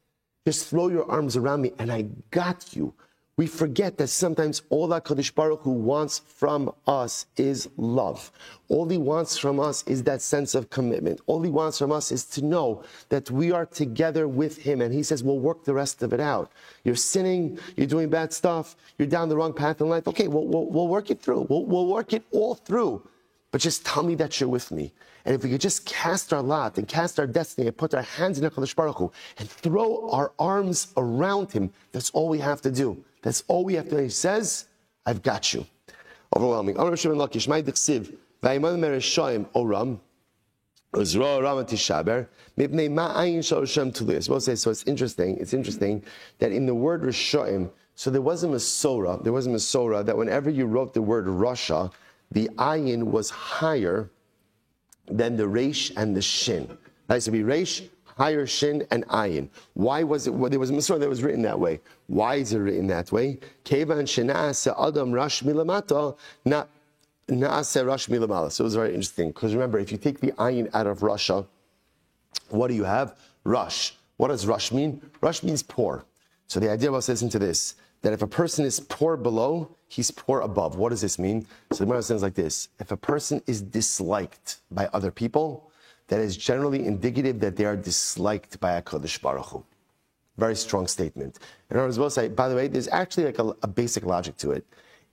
Just throw your arms around me, and I got you. We forget that sometimes all that HaKadosh Baruch Hu wants from us is love. All he wants from us is that sense of commitment. All he wants from us is to know that we are together with him. And he says, we'll work the rest of it out. You're sinning, you're doing bad stuff, you're down the wrong path in life. Okay, we'll work it through. We'll work it all through. but just tell me that you're with me. And if we could just cast our lot and cast our destiny and put our hands in HaKadosh Baruch Hu and throw our arms around him, that's all we have to do. That's all we have to do. He says, I've got you. Overwhelming. So it's interesting. It's interesting that in the word Rishoim, so there was a Masorah that whenever you wrote the word Rasha, the ayin was higher than the resh and the shin. Right? So be resh, higher shin, and ayin. Why was it? Well, there was a Masorah that was written that way. Why is it written that way? Kevan shena'ase adam rash milamata na na'ase rash milamala. So it was very interesting because remember, if you take the ayin out of Rasha, what do you have? Rush. What does rush mean? Rush means poor. So the idea was, listen to this, that if a person is poor below, he's poor above. What does this mean? So the Gemara says like this: if a person is disliked by other people, that is generally indicative that they are disliked by HaKadosh Baruch Hu. Very strong statement. And I was well say, by the way, there's actually like a basic logic to it.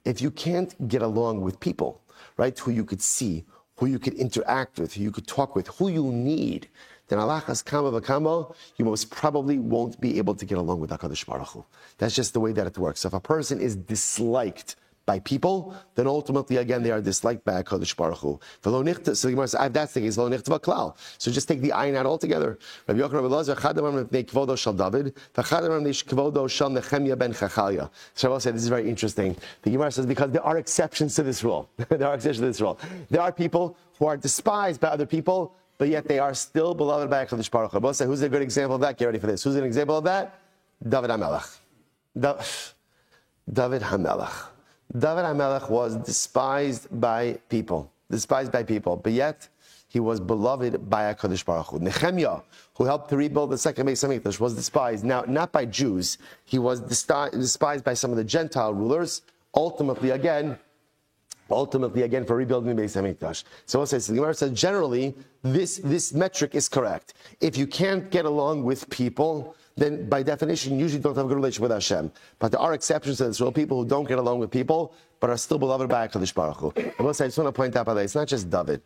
If you can't get along with people, right, who you could see, who you could interact with, who you could talk with, who you need, then alachas kama v'kama, you most probably won't be able to get along with HaKadosh Baruch Hu. That's just the way that it works. So if a person is disliked by people, then ultimately, again, they are disliked by HaKadosh Baruch Hu. So the Gemara says, that's the case, lo nichtava klal. So just take the ayin out altogether. Rabbi Yochanan Rabbi Elazar, chad amar mipnei kvodo shel David, v'chad amar mipnei kvodo shel Nehemiah ben Chachalya. So I will say, this is very interesting. The Gemara says, because there are exceptions to this rule. There are exceptions to this rule. There are people who are despised by other people, but yet they are still beloved by HaKadosh Baruch Hu. Say, who's a good example of that? Get ready for this. Who's an example of that? David HaMelech. David HaMelech. David HaMelech was despised by people, but yet he was beloved by HaKadosh Baruch Hu. Nehemiah, who helped to rebuild the second Beis Hamikdash, was despised. Now, not by Jews. He was despised by some of the Gentile rulers, ultimately again for rebuilding the Beis Hamikdash. So the Gemara says, generally, this metric is correct. If you can't get along with people, then by definition, you usually don't have a good relationship with Hashem. But there are exceptions to this rule, people who don't get along with people, but are still beloved by HaKadosh Baruch Hu. I just want to point out, by the way, it's not just David.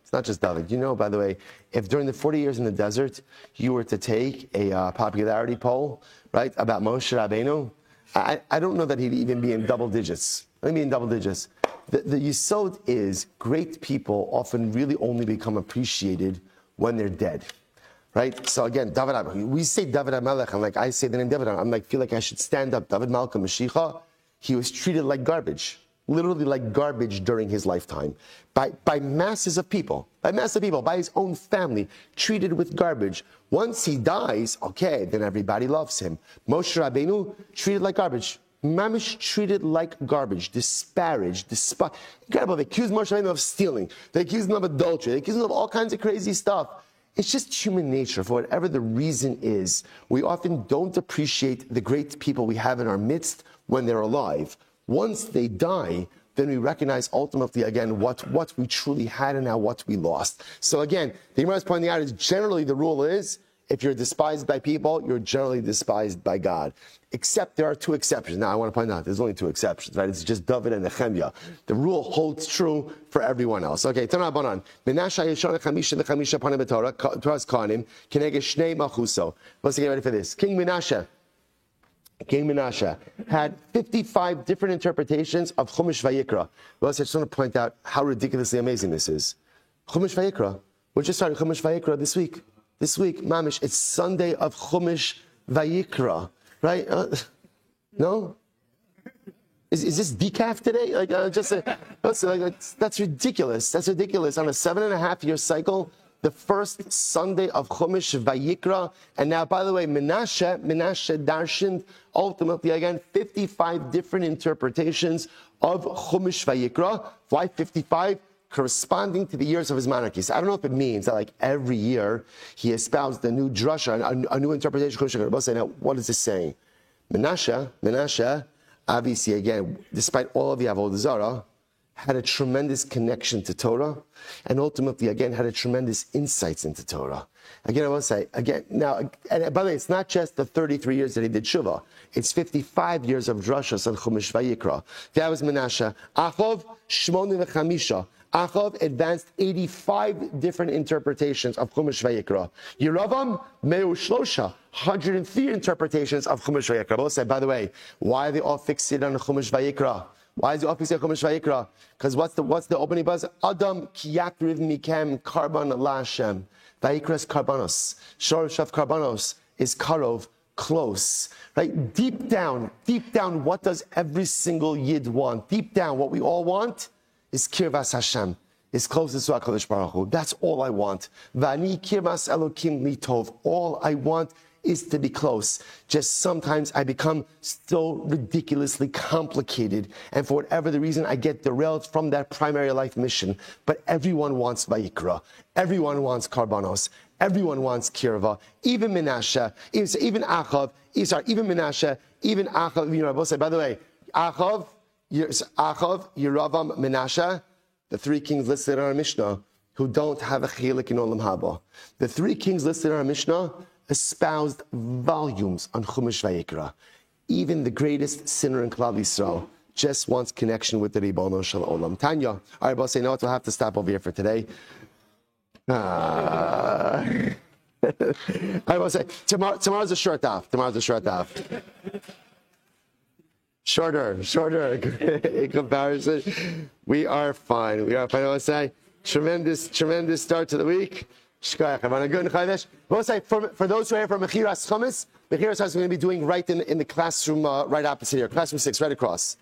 You know, by the way, if during the 40 years in the desert, you were to take a popularity poll, right, about Moshe Rabbeinu, I don't know that he'd even be in double digits. Let me be in double digits. The yesod is great people often really only become appreciated when they're dead. Right? So again, David HaMelech. We say David HaMelech, and I say the name David, feel like I should stand up. David Malka Mashiach, he was treated like garbage. Literally like garbage during his lifetime. By masses of people. By his own family, treated with garbage. Once he dies, okay, then everybody loves him. Moshe Rabbeinu, treated like garbage. Mamish treated like garbage, disparaged, despised. Incredible. They accused Moshe Rabbeinu of stealing. They accused him of adultery. They accused him of all kinds of crazy stuff. It's just human nature. For whatever the reason is, we often don't appreciate the great people we have in our midst when they're alive. Once they die, then we recognize ultimately, again, what we truly had and now what we lost. So again, the Gemara is pointing out is generally the rule is, if you're despised by people, you're generally despised by God. Except there are two exceptions. Now, I want to point out, there's only two exceptions, right? It's just David and Nehemiah. The rule holds true for everyone else. Okay, Tana Banan. Menashe Yeshon Chamisha Nechamisha Panim B'Torah, Torah's Kohanim, Keneged Shnei Machuso. Let's get ready for this. King Menashe had 55 different interpretations of Chumash Vayikra. Well, I just want to point out how ridiculously amazing this is. Chumash Vayikra. We're just starting Chumash Vayikra this week. Mamish, it's Sunday of Chumash Vayikra, right? No? Is this decaf today? That's ridiculous. That's ridiculous. On a 7.5-year cycle, the first Sunday of Chumash Vayikra, and now, by the way, Menashe darshaned ultimately again 55 different interpretations of Chumash Vayikra. Why 55? Corresponding to the years of his monarchy. So I don't know if it means that every year he espoused a new drasha, a new interpretation. Now, what is this saying? Menashe, obviously again, despite all of the Avodah Zarah, had a tremendous connection to Torah, and ultimately again had a tremendous insights into Torah. Again, I will say, now, and by the way, it's not just the 33 years that he did Shuvah. It's 55 years of drashas on Chumash Vayikra. That was Menashe. Achov, Shmoni v'chamisha. Achav advanced 85 different interpretations of Chumash Vayikra. Yeravam Meu Shlosha, 103 interpretations of Chumash Vayikra. Both said, by the way, why are they all fixated on Chumash Vayikra? Why is it all fixated on Chumash Vayikra? Because what's the opening buzz? Adam kiyakriv mikem karban la Hashem. Vayikras karbanos. Shor shav karbanos is karov, close. Right? Deep down, what does every single yid want? Deep down, what we all want is kirvas Hashem, is closest to HaKadosh Baruch Hu. That's all I want. Vani kirvas Elokim litov. All I want is to be close. Just sometimes I become so ridiculously complicated, and for whatever the reason, I get derailed from that primary life mission. But everyone wants Vayikra. Everyone wants Karbanos. Everyone wants Kirva. Even Menashe, even Achav, even Menashe, even Achav, Rabbi say, by the way, Achav, Yeravam, Menashe, the three kings listed in our Mishnah, who don't have a chilik in Olam Haba. The three kings listed in our Mishnah espoused volumes on Chumash Vayikra. Even the greatest sinner in Klal Yisrael just wants connection with the Ribono Shel Olam. Tanya, all right, boss, say, no, we'll have to stop over here for today. I will say, tomorrow's a short off. Shorter in comparison. We are fine. I will say, tremendous start to the week. We'll say, for those who are here for Mechiras Chametz, Mechiras Chametz we're going to be doing right in the classroom, right opposite here, classroom 6, right across.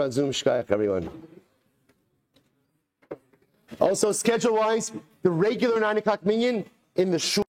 Zoom, everyone. Also, schedule-wise, the regular 9 o'clock minyan in the shul.